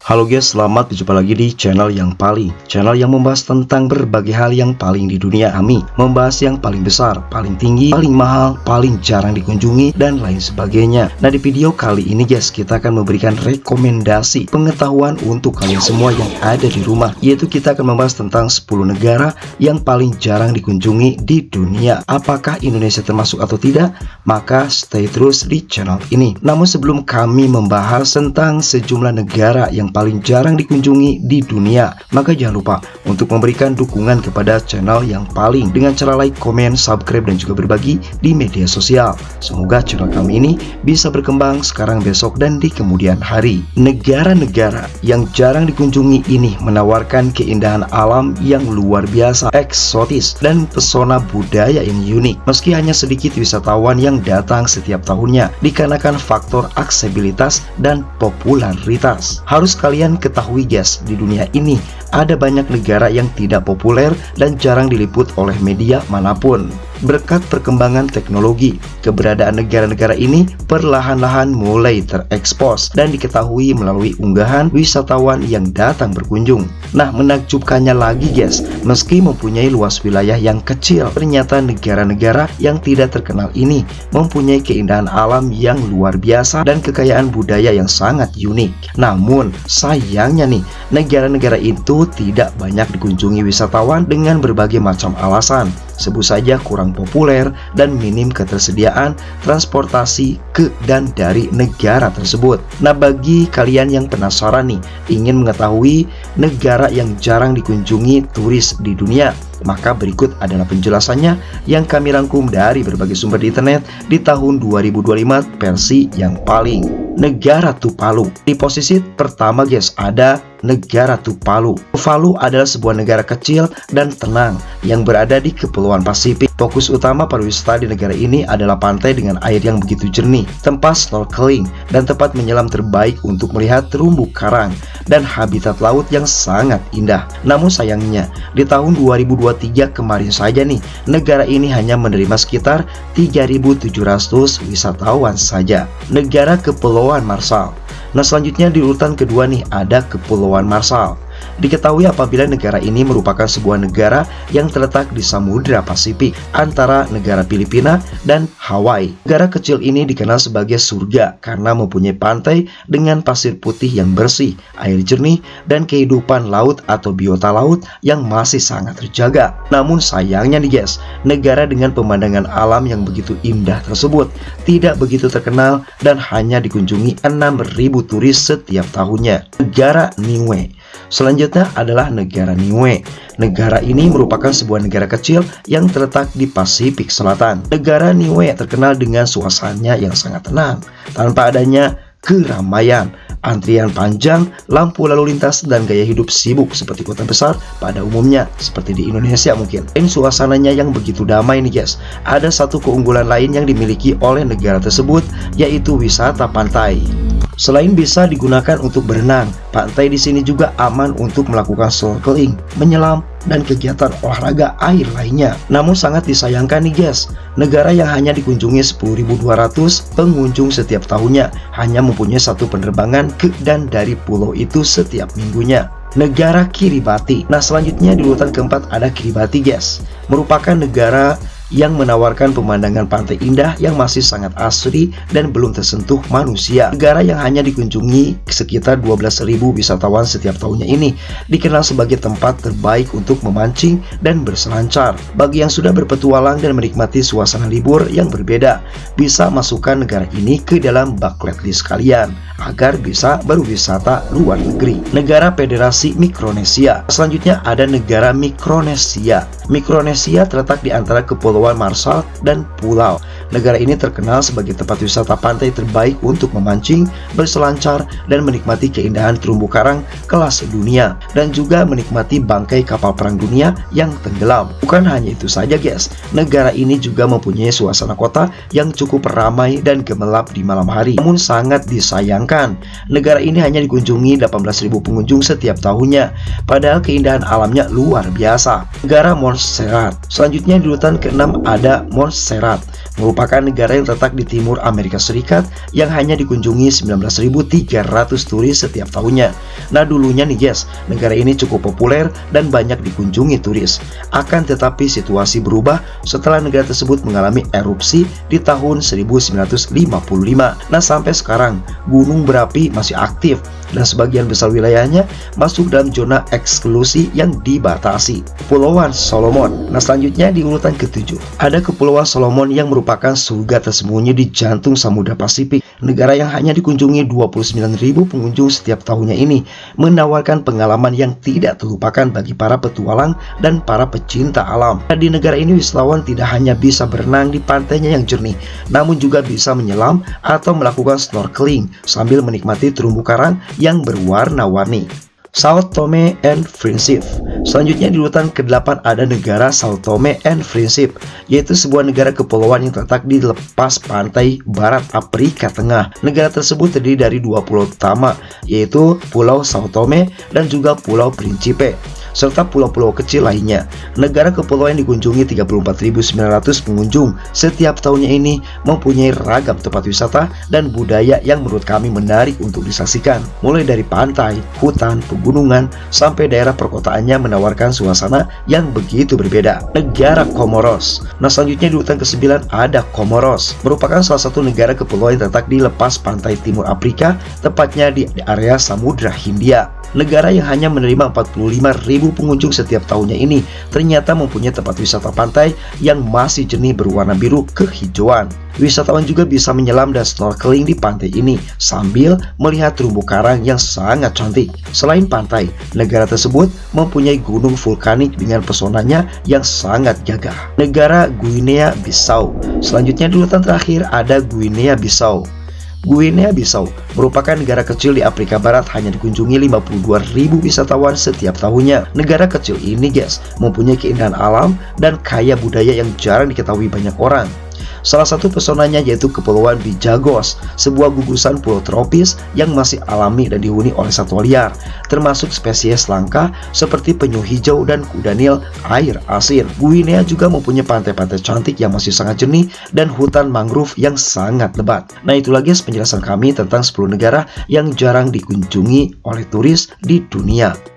Halo guys, selamat berjumpa lagi di channel yang paling. Channel yang membahas tentang berbagai hal yang paling di dunia kami. Membahas yang paling besar, paling tinggi, paling mahal, paling jarang dikunjungi, dan lain sebagainya. Nah, di video kali ini guys, kita akan memberikan rekomendasi pengetahuan untuk kalian semua yang ada di rumah. Yaitu kita akan membahas tentang 10 negara yang paling jarang dikunjungi di dunia. Apakah Indonesia termasuk atau tidak? Maka stay terus di channel ini. Namun sebelum kami membahas tentang sejumlah negara yang paling jarang dikunjungi di dunia, maka jangan lupa untuk memberikan dukungan kepada channel yang paling dengan cara like, komen, subscribe, dan juga berbagi di media sosial. Semoga channel kami ini bisa berkembang sekarang, besok, dan di kemudian hari. Negara-negara yang jarang dikunjungi ini menawarkan keindahan alam yang luar biasa, eksotis, dan pesona budaya yang unik. Meski hanya sedikit wisatawan yang datang setiap tahunnya, dikarenakan faktor aksesibilitas dan popularitas. Harus kalian ketahui guys, di dunia ini ada banyak negara yang tidak populer dan jarang diliput oleh media manapun. Berkat perkembangan teknologi, keberadaan negara-negara ini perlahan-lahan mulai terekspos dan diketahui melalui unggahan wisatawan yang datang berkunjung. Nah, menakjubkannya lagi guys, meski mempunyai luas wilayah yang kecil, ternyata negara-negara yang tidak terkenal ini mempunyai keindahan alam yang luar biasa dan kekayaan budaya yang sangat unik. Namun, sayangnya nih, negara-negara itu tidak banyak dikunjungi wisatawan dengan berbagai macam alasan. Sebut saja kurang populer dan minim ketersediaan transportasi ke dan dari negara tersebut. Nah, bagi kalian yang penasaran nih, ingin mengetahui negara yang jarang dikunjungi turis di dunia, maka berikut adalah penjelasannya yang kami rangkum dari berbagai sumber di internet di tahun 2025 versi yang paling. Negara Tuvalu. Di posisi pertama guys, ada negara Tuvalu. Tuvalu adalah sebuah negara kecil dan tenang yang berada di Kepulauan Pasifik. Fokus utama pariwisata di negara ini adalah pantai dengan air yang begitu jernih, tempat snorkeling, dan tempat menyelam terbaik untuk melihat terumbu karang dan habitat laut yang sangat indah. Namun sayangnya, di tahun 2023 kemarin saja nih, negara ini hanya menerima sekitar 3.700 wisatawan saja. Negara Kepulauan Marshall. Nah, selanjutnya di urutan kedua nih ada Kepulauan Marshall. Diketahui apabila negara ini merupakan sebuah negara yang terletak di Samudra Pasifik antara negara Filipina dan Hawaii. Negara kecil ini dikenal sebagai surga karena mempunyai pantai dengan pasir putih yang bersih, air jernih, dan kehidupan laut atau biota laut yang masih sangat terjaga. Namun sayangnya nih guys, negara dengan pemandangan alam yang begitu indah tersebut tidak begitu terkenal dan hanya dikunjungi 6.000 turis setiap tahunnya. Negara Niue. Selanjutnya adalah negara Niue. Negara ini merupakan sebuah negara kecil yang terletak di Pasifik Selatan. Negara Niue terkenal dengan suasananya yang sangat tenang, tanpa adanya keramaian, antrian panjang, lampu lalu lintas, dan gaya hidup sibuk seperti kota besar pada umumnya, seperti di Indonesia mungkin. Dan suasananya yang begitu damai nih guys, ada satu keunggulan lain yang dimiliki oleh negara tersebut, yaitu wisata pantai. Selain bisa digunakan untuk berenang, pantai di sini juga aman untuk melakukan snorkeling, menyelam, dan kegiatan olahraga air lainnya. Namun sangat disayangkan nih guys, negara yang hanya dikunjungi 10.200 pengunjung setiap tahunnya hanya mempunyai satu penerbangan ke dan dari pulau itu setiap minggunya. Negara Kiribati. Nah, selanjutnya di urutan keempat ada Kiribati guys. Merupakan negara yang menawarkan pemandangan pantai indah yang masih sangat asri dan belum tersentuh manusia. Negara yang hanya dikunjungi sekitar 12.000 wisatawan setiap tahunnya ini dikenal sebagai tempat terbaik untuk memancing dan berselancar. Bagi yang sudah berpetualang dan menikmati suasana libur yang berbeda, bisa masukkan negara ini ke dalam bucket list kalian agar bisa berwisata luar negeri. Negara Federasi Mikronesia. Selanjutnya ada negara Mikronesia. Mikronesia terletak di antara Kepulauan Marshall dan pulau. Negara ini terkenal sebagai tempat wisata pantai terbaik untuk memancing, berselancar, dan menikmati keindahan terumbu karang kelas dunia, dan juga menikmati bangkai kapal perang dunia yang tenggelam. Bukan hanya itu saja guys, negara ini juga mempunyai suasana kota yang cukup ramai dan gemerlap di malam hari. Namun sangat disayangkan, negara ini hanya dikunjungi 18.000 pengunjung setiap tahunnya, padahal keindahan alamnya luar biasa. Negara Montserrat. Selanjutnya di urutan ke-6 ada Montserrat. merupakan negara yang terletak di timur Amerika Serikat yang hanya dikunjungi 19.300 turis setiap tahunnya. Nah, dulunya nih guys, negara ini cukup populer dan banyak dikunjungi turis. Akan tetapi situasi berubah setelah negara tersebut mengalami erupsi di tahun 1955. Nah, sampai sekarang gunung berapi masih aktif dan sebagian besar wilayahnya masuk dalam zona eksklusi yang dibatasi. Kepulauan Solomon. Nah, selanjutnya di urutan ke-7 ada Kepulauan Solomon yang merupakan surga tersembunyi di jantung Samudra Pasifik. Negara yang hanya dikunjungi 29.000 pengunjung setiap tahunnya ini menawarkan pengalaman yang tidak terlupakan bagi para petualang dan para pecinta alam. Nah, di negara ini wisatawan tidak hanya bisa berenang di pantainya yang jernih, namun juga bisa menyelam atau melakukan snorkeling sambil menikmati terumbu karang yang berwarna-warni. Sao Tome and Principe. Selanjutnya di urutan ke-8 ada negara Sao Tome and Principe, yaitu sebuah negara kepulauan yang terletak di lepas pantai barat Afrika Tengah. Negara tersebut terdiri dari 2 pulau utama, yaitu Pulau Sao Tome dan juga Pulau Principe, serta pulau-pulau kecil lainnya. Negara kepulauan yang dikunjungi 34.900 pengunjung setiap tahunnya ini mempunyai ragam tempat wisata dan budaya yang menurut kami menarik untuk disaksikan. Mulai dari pantai, hutan, pegunungan, sampai daerah perkotaannya menawarkan suasana yang begitu berbeda. Negara Comoros. Nah, selanjutnya di urutan ke-9 ada Comoros, merupakan salah satu negara kepulauan yang terletak di lepas pantai timur Afrika, tepatnya di area Samudra Hindia. Negara yang hanya menerima 45.000 pengunjung setiap tahunnya ini ternyata mempunyai tempat wisata pantai yang masih jernih berwarna biru kehijauan. Wisatawan juga bisa menyelam dan snorkeling di pantai ini sambil melihat terumbu karang yang sangat cantik. Selain pantai, negara tersebut mempunyai gunung vulkanik dengan pesonanya yang sangat gagah. Negara Guinea Bissau. Selanjutnya di urutan terakhir ada Guinea Bissau. Guinea Bissau merupakan negara kecil di Afrika Barat, hanya dikunjungi 52.000 wisatawan setiap tahunnya. Negara kecil ini guys mempunyai keindahan alam dan kaya budaya yang jarang diketahui banyak orang. Salah satu pesonanya yaitu Kepulauan Bijagos, sebuah gugusan pulau tropis yang masih alami dan dihuni oleh satwa liar, termasuk spesies langka seperti penyu hijau dan kuda nil air asin. Guinea juga mempunyai pantai-pantai cantik yang masih sangat jernih dan hutan mangrove yang sangat lebat. Nah, itulah guys penjelasan kami tentang 10 negara yang jarang dikunjungi oleh turis di dunia.